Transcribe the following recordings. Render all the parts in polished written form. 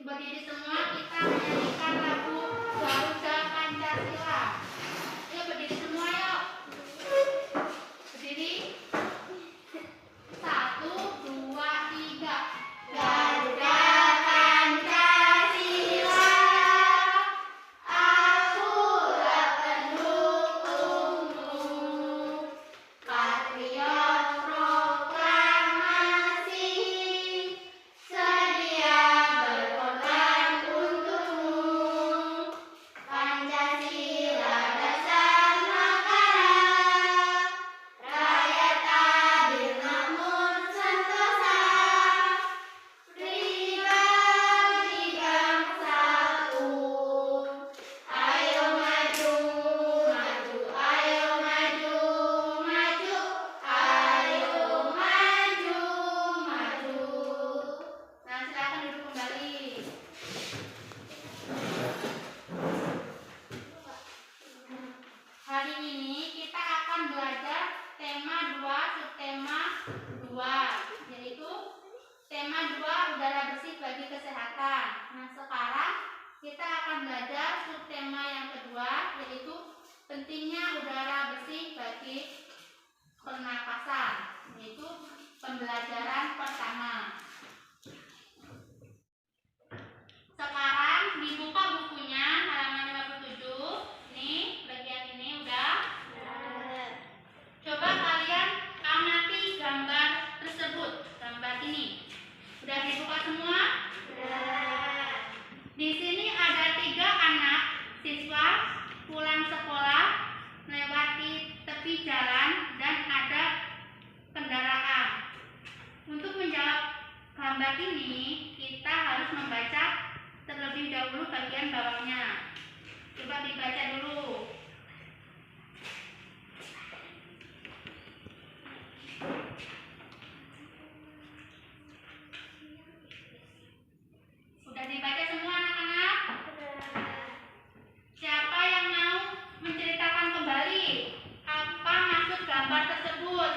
Berdiri semua, kita menyanyikan lagu Garuda Pancasila. Ayo berdiri semua, yuk. Berdiri. 1, 2, 3. Garuda Pancasila, akulah pendukungmu. Patriot proklamasi, sedia berkorban untukmu. Pancasila dasar negara, rakyat adil makmur sentosa, pribadi bangsaku. Ayo maju, maju, ayo maju, maju, ayo maju, maju. Nah, silakan duduk kembali. Hari ini kita akan belajar tema 2, subtema 2, yaitu tema 2 udara bersih bagi kesehatan. Nah, sekarang kita akan belajar subtema yang kedua, yaitu pentingnya udara bersih bagi pernapasan, yaitu pembelajaran pertama. Sekarang dibuka bukunya halaman 57. Nih, bagian ini udah. Coba kalian amati gambar tersebut. Gambar ini udah dibuka semua? Di sini ada 3 anak siswa pulang sekolah melewati tepi jalan dan ada kendaraan. Untuk menjawab gambar ini, kita harus membaca terlebih dahulu bagian bawahnya. Coba dibaca dulu. Sudah dibaca semua anak-anak? Siapa yang mau menceritakan kembali apa maksud gambar tersebut?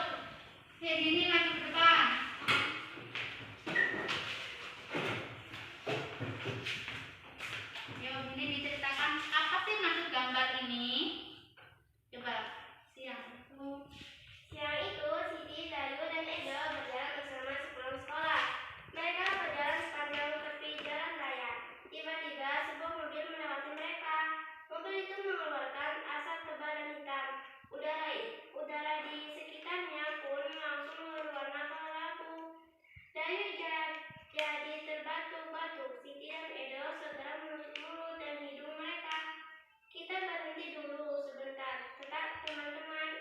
Ini maju ke depan. Yuk, ini diceritakan apa sih maksud gambar ini? Coba, siang itu Siti, Dayu, dan Edo berjalan bersama sebelum sekolah. Mereka berjalan sepanjang tepi jalan raya. Tiba-tiba sebuah mobil melewati mereka. Mobil itu mengeluarkan asap tebal dan hitam. Udara di sekitarnya pun langsung berwarna kelabu. Dayu jadi terbatu-batu. Siti dan Edo segera menutup mulut dan hidung mereka. Kita berhenti dulu sebentar. Tetap teman-teman.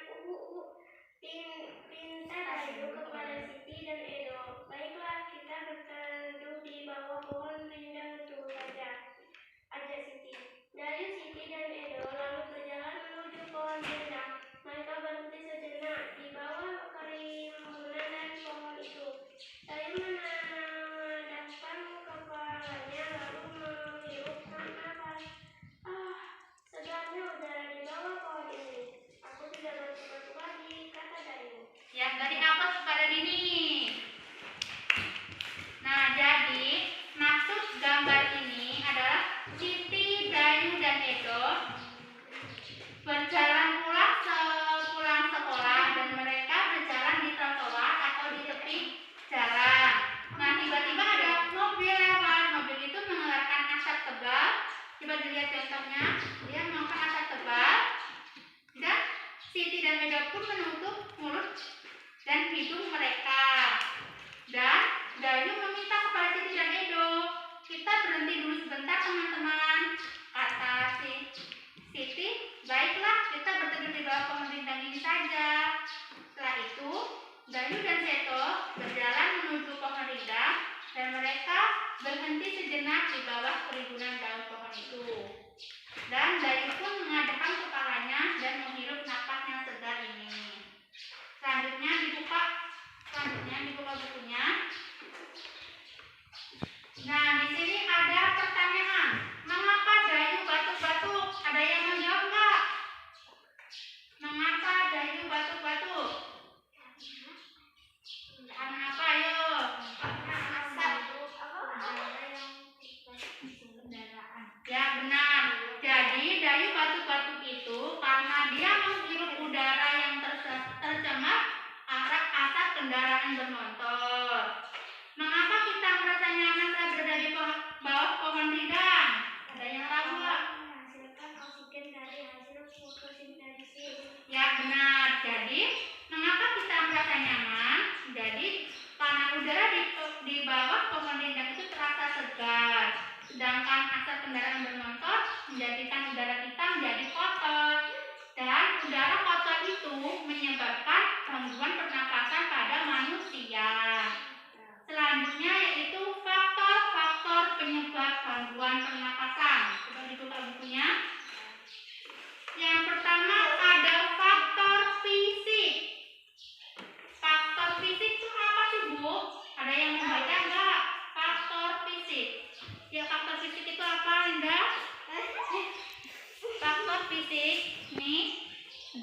Pinta Dayu kepada Siti dan Edo. Baiklah, kita berteduh di bawah pohon rindang itu saja. Ajak Siti. Dayu, Siti dan Edo lalu berjalan menuju pohon rindang. Mereka berhenti sejenak di bawah kerimbunan dari pohon itu. Dayu menadahkan kepalanya lalu menghirupkan nafas. Segarnya udara di bawah pohon ini. Aku tidak batuk-batuk lagi, kata Dayu. ya, dari atas kepada dini. Nah, jadi maksud gambar ini adalah Siti, Dayu, dan Edo berjalan pulang sekolah dan mereka berjalan di trotoar atau di tepi jalan. Nah, tiba-tiba ada mobil lewat. Mobil itu mengeluarkan asap tebal. Coba dilihat contohnya. Dia mengeluarkan asap tebal dan Siti dan Edo pun menutup mulut dan hidung mereka. Dan Dayu meminta kepada Siti dan Edo, kita berhenti dulu sebentar teman-teman. Kata Siti, baiklah, kita berteduh di bawah pohon rindang ini saja. Setelah itu, Dayu dan Edo berjalan menuju pohon rindang dan mereka berhenti sejenak di bawah kerimbunan daun pohon itu. Dan Dayu pun mengadahkan kepalanya dan menghirup napas yang segar ini. Selanjutnya dibuka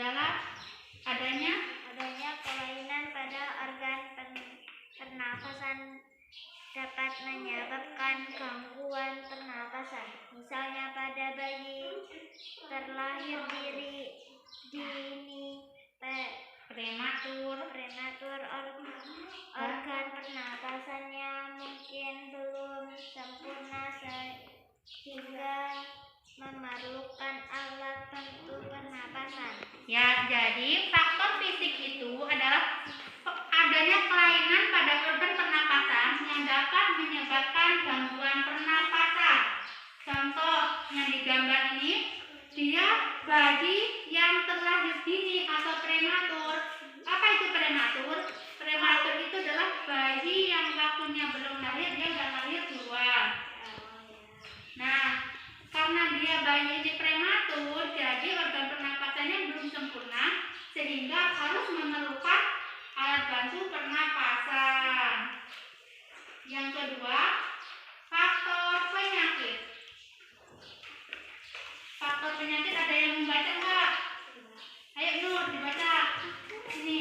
adalah adanya kelainan pada organ pernapasan dapat menyebabkan gangguan pernapasan. Misalnya pada bayi terlahir dini, prematur, organ pernapasannya mungkin belum sempurna sehingga memerlukan alat bantu pernapasan. Ya, jadi faktor fisik itu adalah adanya kelainan pada organ pernapasan yang dapat menyebabkan gangguan pernapasan. Contoh yang digambar ini, dia bayi yang terlahir dini atau prematur. Apa itu prematur? Prematur itu adalah bayi yang waktunya belum lahir, dia udah lahir duluan. Nah, karena dia bayi ini prematur, jadi organ pernapasannya belum sempurna, sehingga harus memerlukan alat bantu pernapasan. Yang kedua, faktor penyakit. Faktor penyakit ada yang membaca enggak? Ayo Nur, dibaca. Ini.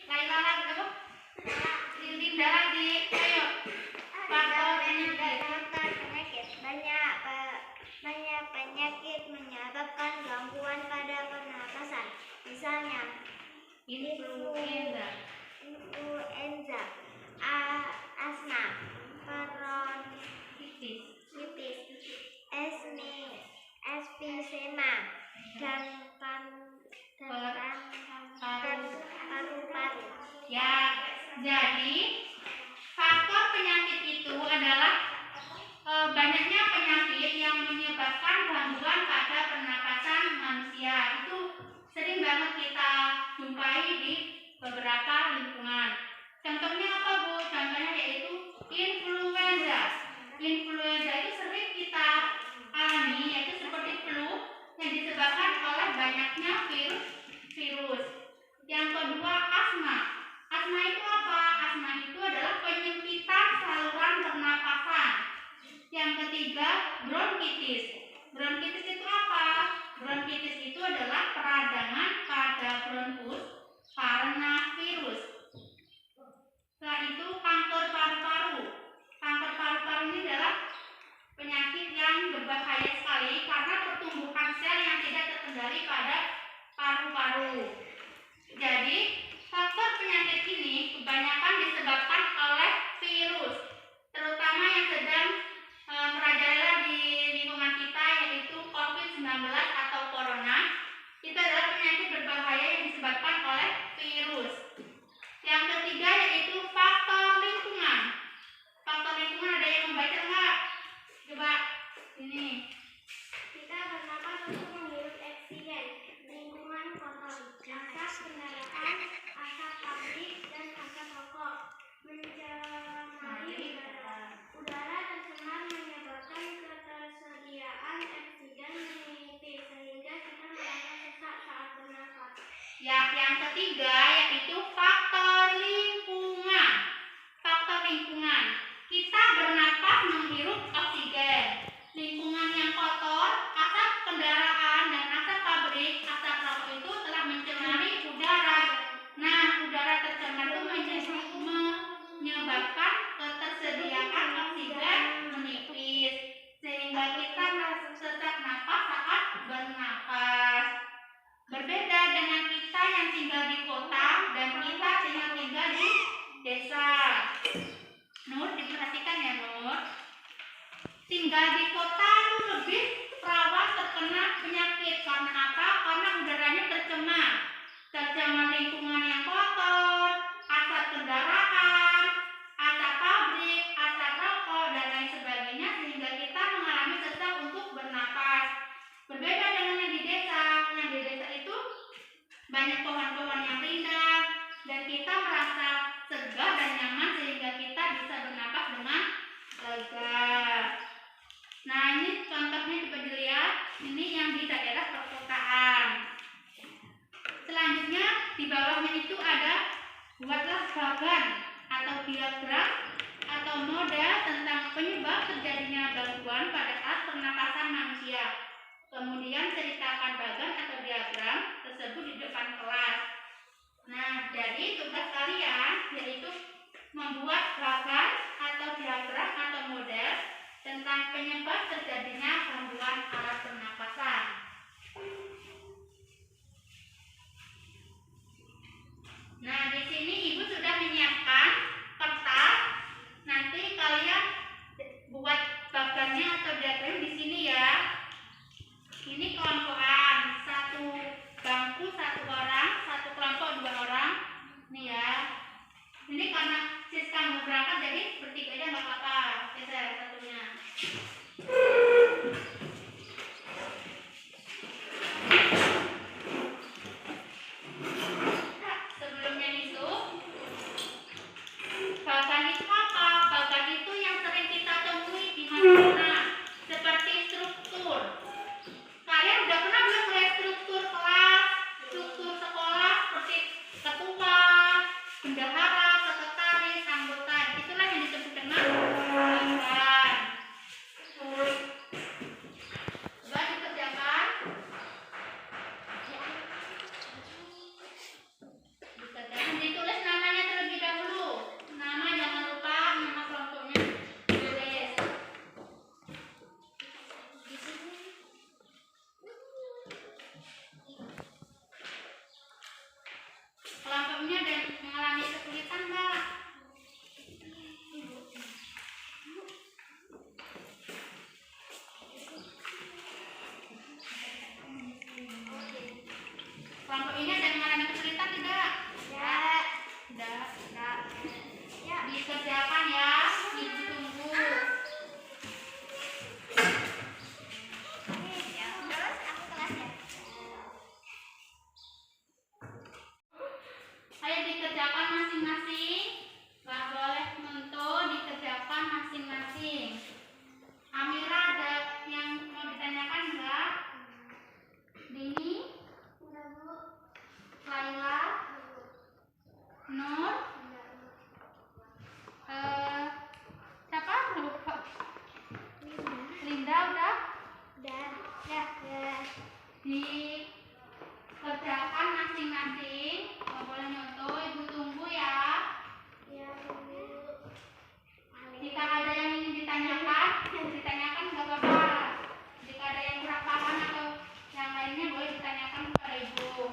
Laila lagi apa? Linda lagi. Ayo. Faktor penyakit. Banyak penyakit menyebabkan gangguan pada pernapasan. Misalnya Influenza, asma, bronkitis, emfisema, dan paru-paru. Ya, jadi faktor penyakit itu adalah banyaknya penyakit yang menyebabkan gangguan pada pernapasan manusia. Itu sering banget kita jumpai di beberapa lingkungan. Contohnya apa, Bu? Contohnya yaitu influenza. Influenza itu sering kita alami, yaitu seperti flu yang disebabkan oleh banyaknya virus. Yang kedua, asma. Asma itu apa? Asma itu adalah penyempitan saluran pernapasan. Yang ketiga, bronkitis. Bronkitis itu apa? Bronkitis itu adalah peradangan pada bronkus karena virus. Setelah itu, kanker paru-paru. Kanker paru-paru ini adalah penyakit yang berbahaya sekali karena pertumbuhan sel yang tidak terkendali pada paru-paru. Jadi, faktor penyakit ini kebanyakan disebabkan oleh virus, terutama yang sedang merajalela di lingkungan kita, yaitu COVID-19 atau corona. Itu adalah penyakit berbahaya yang disebabkan oleh virus. Yang ketiga yaitu faktor lingkungan. Faktor lingkungan ada yang membaca enggak? Coba ini. Kita bernapas untuk menghirup oksigen, lingkungan kotor, asap kendaraan, asap pabrik, dan asap rokok mencemari udara. Udara tercemar menyebabkan ketersediaan oksigen menipis sehingga kita merasa sesak saat bernafas. Ya, yang ketiga yaitu faktor lingkungan. Faktor lingkungan. Kita bernapas menghirup oksigen. Lingkungan yang kotor, asap kendaraan dan asap pabrik, asap rokok itu telah mencemari udara. Nah, udara tercemar itu menyebabkan ketersediaan oksigen menipis, sehingga kita merasa sesak napas saat bernapas. Berbeda dengan kita yang tinggal di kota dan kita yang tinggal di desa. Nur, diperhatikan ya Nur. Tinggal di kota itu lebih rawan terkena penyakit. Karena apa? Karena udaranya tercemar. Tercemar lingkungan yang kotor, asap kendaraan, asap pabrik, asap rokok, dan lain sebagainya, sehingga kita mengalami sesak untuk bernapas. Berbeda dengan yang di desa. Yang di desa itu banyak pohon-pohon yang rindang dan kita merasa segar dan nyaman sehingga kita bisa bernapas dengan lega. Nah, ini contohnya coba dilihat. Ini yang di daerah perkotaan. Selanjutnya di bawahnya itu ada buatlah bagan atau diagram atau model tentang penyebab terjadinya gangguan pada saat pernapasan manusia. Kemudian ceritakan bagan atau diagram tersebut di depan kelas. Nah, jadi tugas kalian yaitu membuat bagan atau diagram atau model tentang penyebab terjadinya gangguan alat pernapasan. Nah, di sini Ibu sudah menyiapkan kertas. Nanti kalian buat bagannya atau diagram di sini ya. Ini kelompokan, satu bangku satu orang, satu kelompok 2 orang. Nih ya. Ini karena Siska mau berangkat jadi bertiga aja nggak apa-apa. Geser satunya. Sebelumnya itu, bagan itu apa? Bagan itu yang sering kita temui di mana-mana, seperti struktur. Kalian udah pernah belum melihat struktur kelas, struktur sekolah seperti ketua, bendahara, sekretaris, anggota. Itulah yang disebut dengan bagan. Coba dikerjakan. Dikerjakan, ditulis namanya terlebih dahulu. Nama jangan lupa, nama kelompoknya tulis. Kelompoknya dan mengalami kesulitan nggak? Kelompok ini ada mengalami kesulitan tidak? Tidak. Ya, dikerjakan ya. Ibu tunggu. Ayo dikerjakan masing-masing. Gak boleh mentok, dikerjakan masing-masing. Amira ada yang mau ditanyakan enggak? Dini? Laila? Nur? Siapa? Lupa. Linda udah? Ya. Dikerjakan masing-masing. Gak boleh nyontoh, Ibu tunggu ya. Jika ada yang ingin ditanyakan nggak apa-apa. Jika ada yang kurang paham atau yang lainnya boleh ditanyakan kepada Ibu.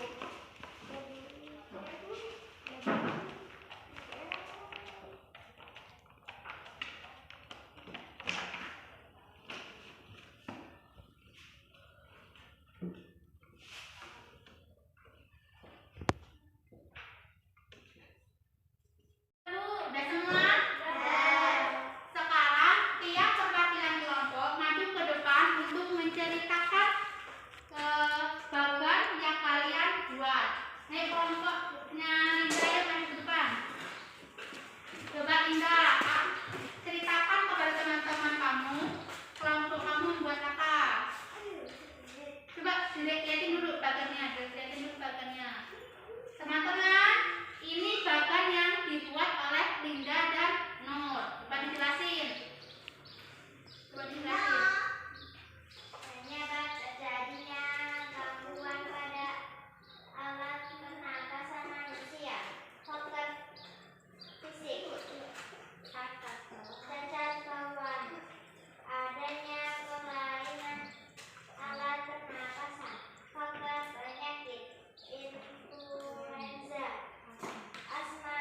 Udah semua? Sekarang tiap perwakilan kelompok maju ke depan untuk menceritakan bagan yang kalian buat. Nih kelompoknya Linda yang maju ke depan. Coba Linda, ceritakan kepada teman-teman kamu kelompok kamu buat apa. Coba lihatin dulu bagannya, Teman-teman, ini bagan yang dibuat oleh Linda dan Nur. Coba dijelasin. Penyebab terjadinya gangguan pada alat pernapasan manusia. Faktor fisik. Cacat bawaan. Adanya kelainan alat pernapasan. Faktor penyakit. Influenza. Asma.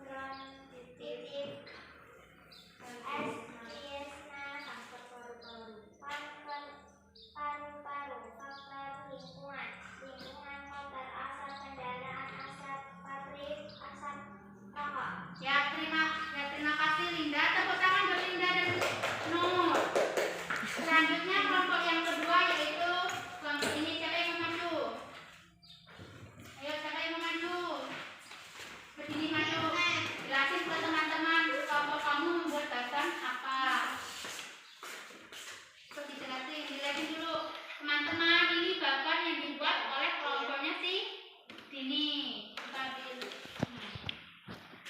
Bronkitis. Kanker paru-paru, faktor lingkungan kotor, asap kendaraan, asap pabrik, asap rokok. Ya terima kasih Linda. Tepuk tangan buat Linda dan Nur. Selanjutnya kelompok yang kedua yaitu kelompok ini. Siapa yang mau maju? Ayo, siapa yang mau maju? Berdiri maju. Jelasin ke teman-teman kelompok kamu membuat bagan apa. Terus dijelasin, dilihatin dulu. Teman-teman, ini bagan yang dibuat oleh kelompoknya si Dini.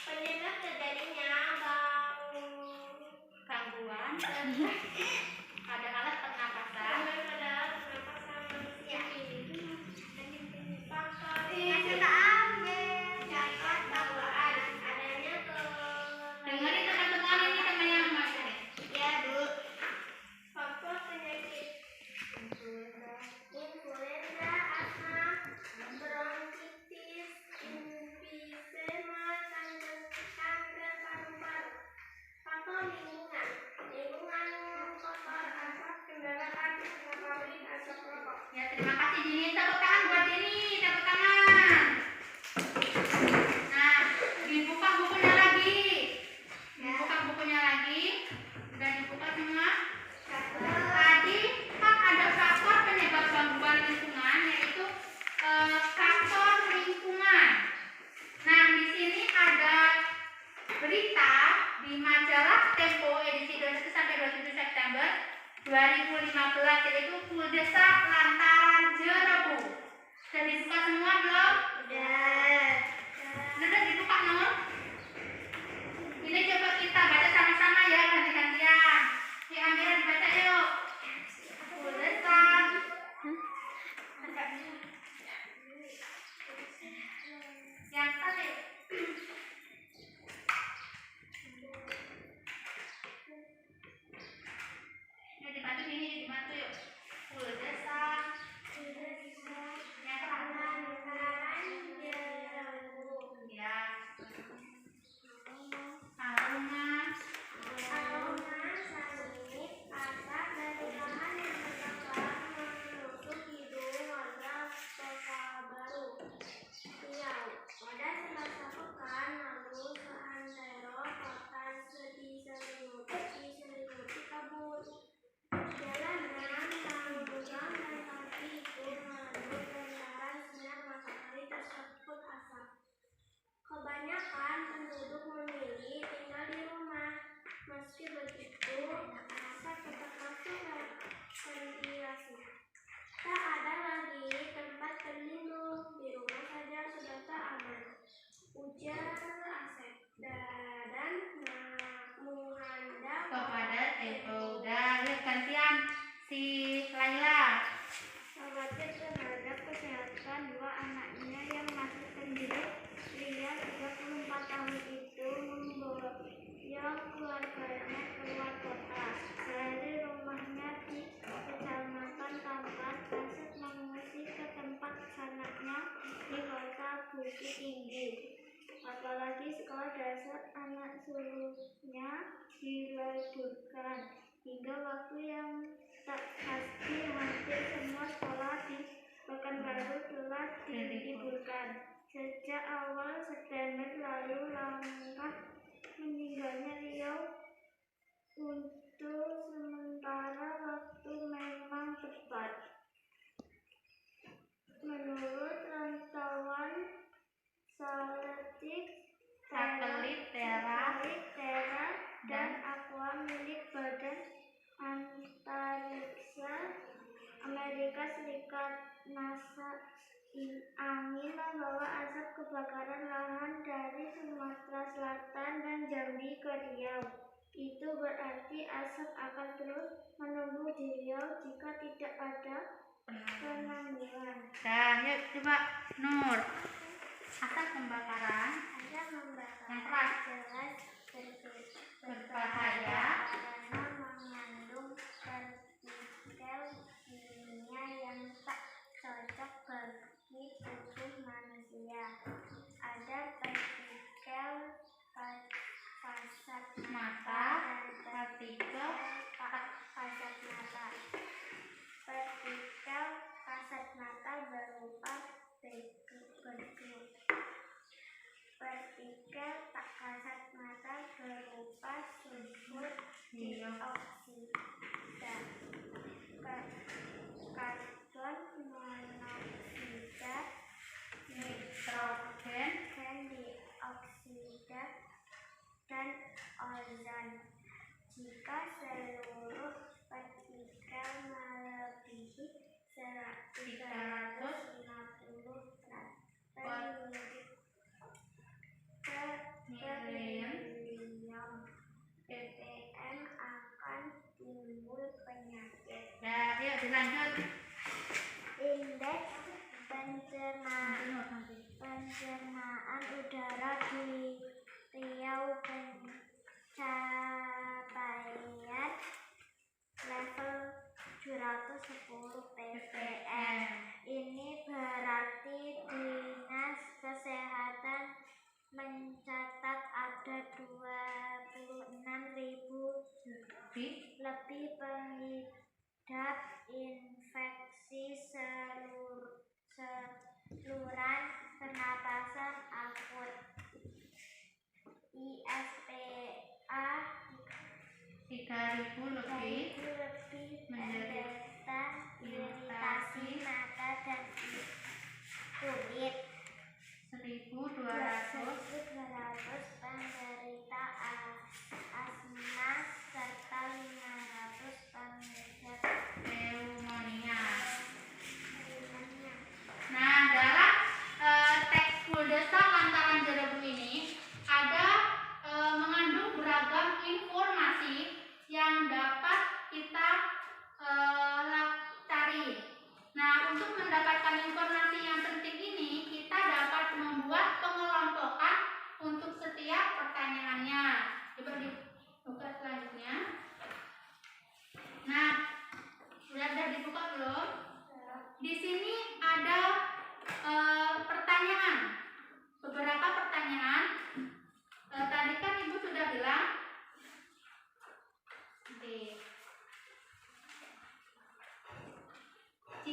Penyebab terjadinya gangguan Gangguan pada alat pernapasan. 2015 yaitu Full Desa Lantaran Jerebu. Sudah dibuka semua belum? Udah dibuka Nur? Ini coba kita baca sama-sama ya, ganti-gantian. Amira dibaca yuk. Full Desa. Yang tadi. Ini dibantu yuk. Full Desa. Yang terakhir. Ya. Aroma sangit asap dari lahan yang terbakar menusuk hidung warga Kota Baru Riau pada Selasa pekan lalu. Seantero kota diselimuti kabut. Jalanan, bangunan, dan kaki itu mengandung kendaraan sinar matahari tersebut asap. Kebanyakan penduduk memilih tinggal di rumah. Meski begitu, asap tetap masuk ke ventilasi. Tak ada lagi tempat berlindung. Di rumah saja sudah tak aman, ujar Asep dan menghadap kepada Tepo. Udah, yuk gantian si Laila. khawatir terhadap kesehatan dua anaknya yang masih sendiri. Pria 34 tahun itu memboyong keluarganya keluar kota. Dari rumahnya di Kecamatan Kampar, Asep mengungsi ke tempat sanaknya di kota Bukit Tinggi. Apalagi sekolah dasar anak sulungnya diliburkan hingga waktu yang tak pasti. Hampir semua sekolah di Pekanbaru telah diliburkan sejak awal September lalu. Langkah meninggalnya Riau untuk sementara waktu memang tepat. Menurut rantauan Satelit Terra dan Aqua milik Badan Antariksa Amerika Serikat NASA, angin membawa asap kebakaran lahan dari Sumatera Selatan dan Jambi ke Riau. Itu berarti asap akan terus menunggu di Riau jika tidak ada penanggulangan. Nah, yuk coba Nur. Asap pembakaran Yang keras jelas berbahaya karena mengandung partikel kimia yang tak cocok bagi tubuh manusia. Ada partikel kasat mata, Partikel kasat mata berupa debu. Partikel tak kasat mata berupa sulfur dioksida, karbon monoksida, nitrogen, dioksida, dan ozon. Jika seluruh partikel melebihi 350 per milion ppm akan timbul penyakit. Ya, yuk dilanjut. Indeks pencernaan udara di Riau pencapaian level 710 ppm. Ini berarti Dinas Kesehatan mencatat ada 26.000 lebih pengidap infeksi saluran pernapasan akut ISPA 3.000 lebih menderita iritasi mata dan kulit. 1.200 penderita asma serta 500 pengidap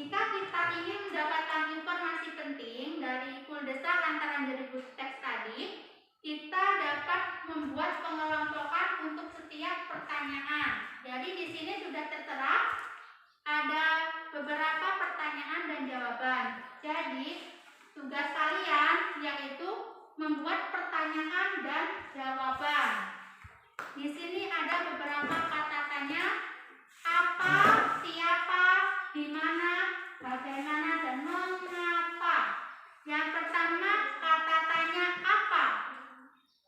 Jika kita ingin mendapatkan informasi penting dari full-desa lantaran dari buku teks tadi, kita dapat membuat pengelompokan untuk setiap pertanyaan. Jadi di sini sudah tertera ada beberapa pertanyaan dan jawaban. Jadi tugas kalian yaitu membuat pertanyaan dan jawaban. Di sini ada beberapa kata tanya: apa, siapa, di mana, bagaimana, dan mengapa. Yang pertama, kata tanya apa.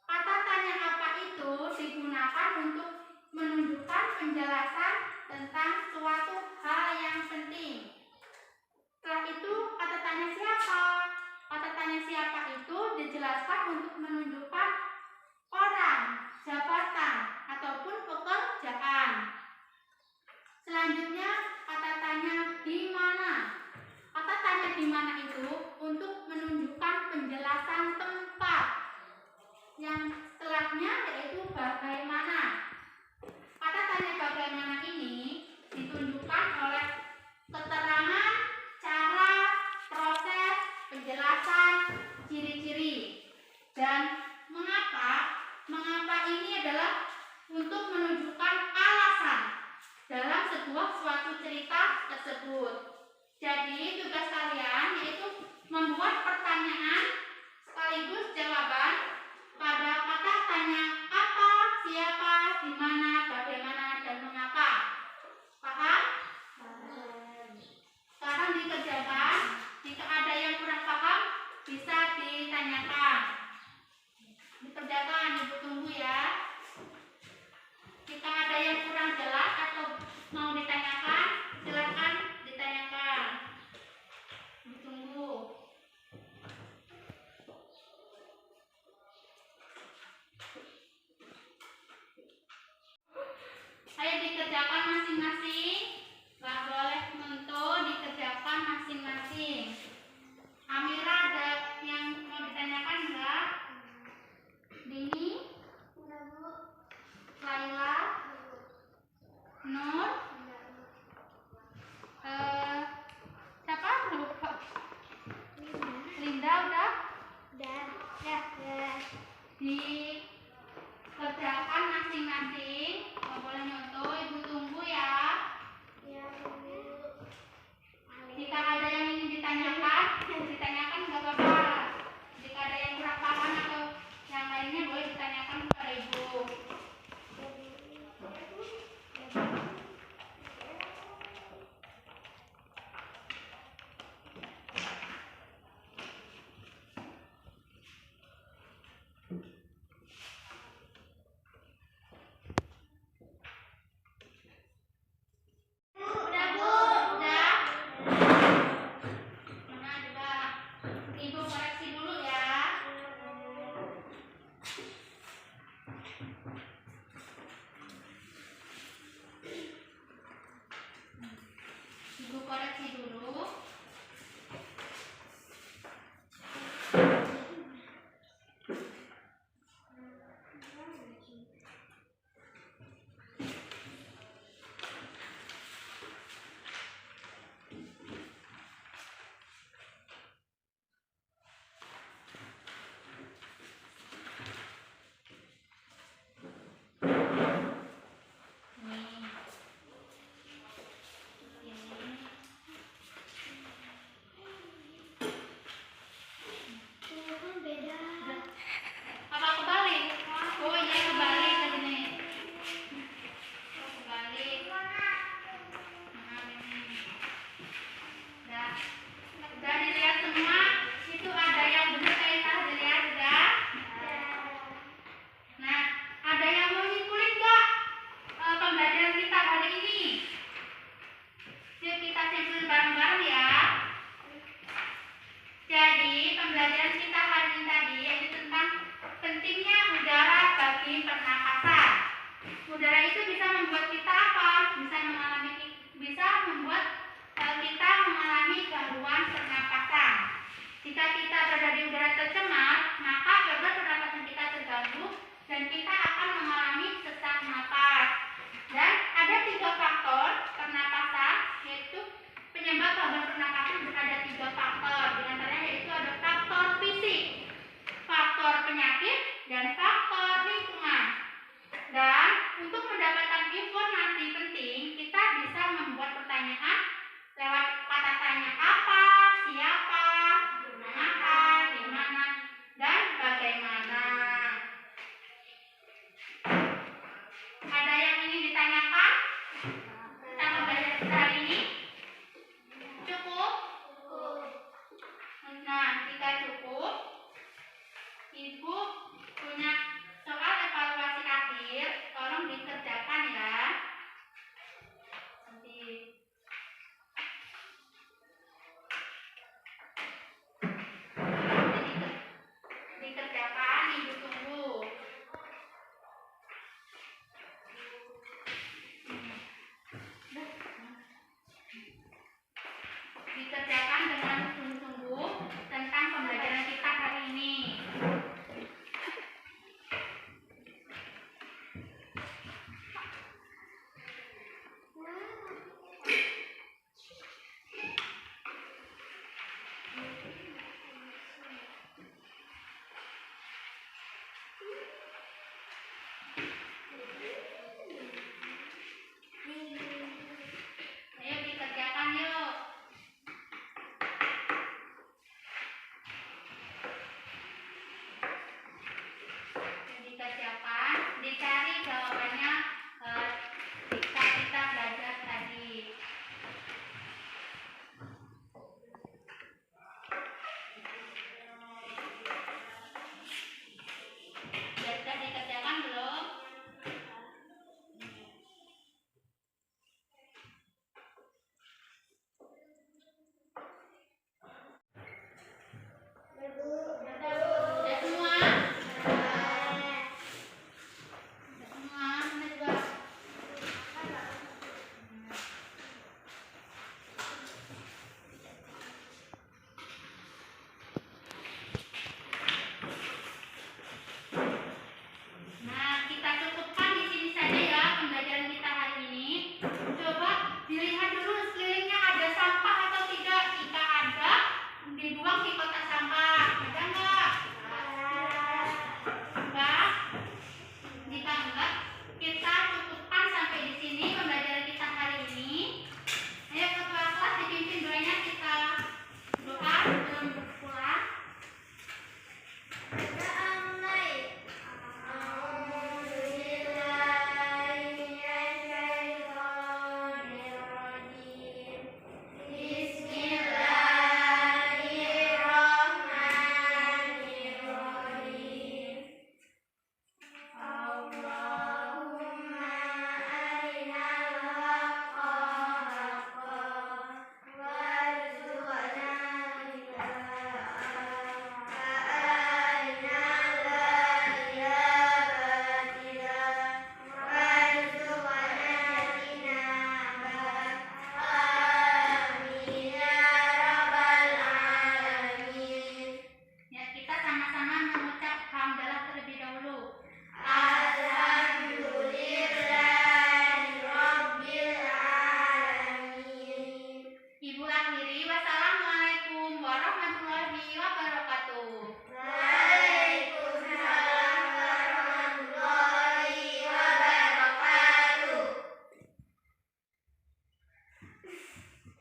Kata tanya apa itu digunakan untuk menunjukkan penjelasan tentang suatu hal yang penting. Setelah itu, kata tanya siapa. Kata tanya siapa itu dijelaskan untuk menunjukkan orang, jabatan, ataupun pekerjaan. Selanjutnya, kata tanya di mana. Kata tanya di mana itu untuk menunjukkan penjelasan tempat. Yang setelahnya yaitu bagaimana. Kata tanya bagaimana ini ditunjukkan oleh keterangan, cara, proses, penjelasan, ciri-ciri. Dan mengapa? Mengapa ini adalah untuk menunjukkan alasan dalam suatu cerita tersebut. Jadi tugas kalian yaitu membuat pertanyaan sekaligus jawaban pada kata tanya apa, siapa, di mana, bagaimana, dan mengapa. Paham? Sekarang dikerjakan. Jika ada yang kurang paham, bisa ditanyakan. Dikerjakan, Ibu tunggu ya. Jika ada yang kurang jelas atau mau ditanyakan, silakan ditanyakan. Ditunggu. Ayo dikerjakan masing-masing. Gak boleh mentok, dikerjakan masing-masing. Amira ada yang mau ditanyakan enggak? Dini? Laila? Nur? Siapa? Lupa. Linda udah? Ya. Dikerjakan masing-masing. Gak boleh nyontoh, Ibu tunggu ya. Jika ada yang ingin ditanyakan, ditanyakan gak apa-apa. Jika ada yang kurang paham atau yang lainnya boleh ditanyakan kepada Ibu. Udah Bu, udah. Mana coba Ibu koreksi dulu ya. Ibu koreksi dulu.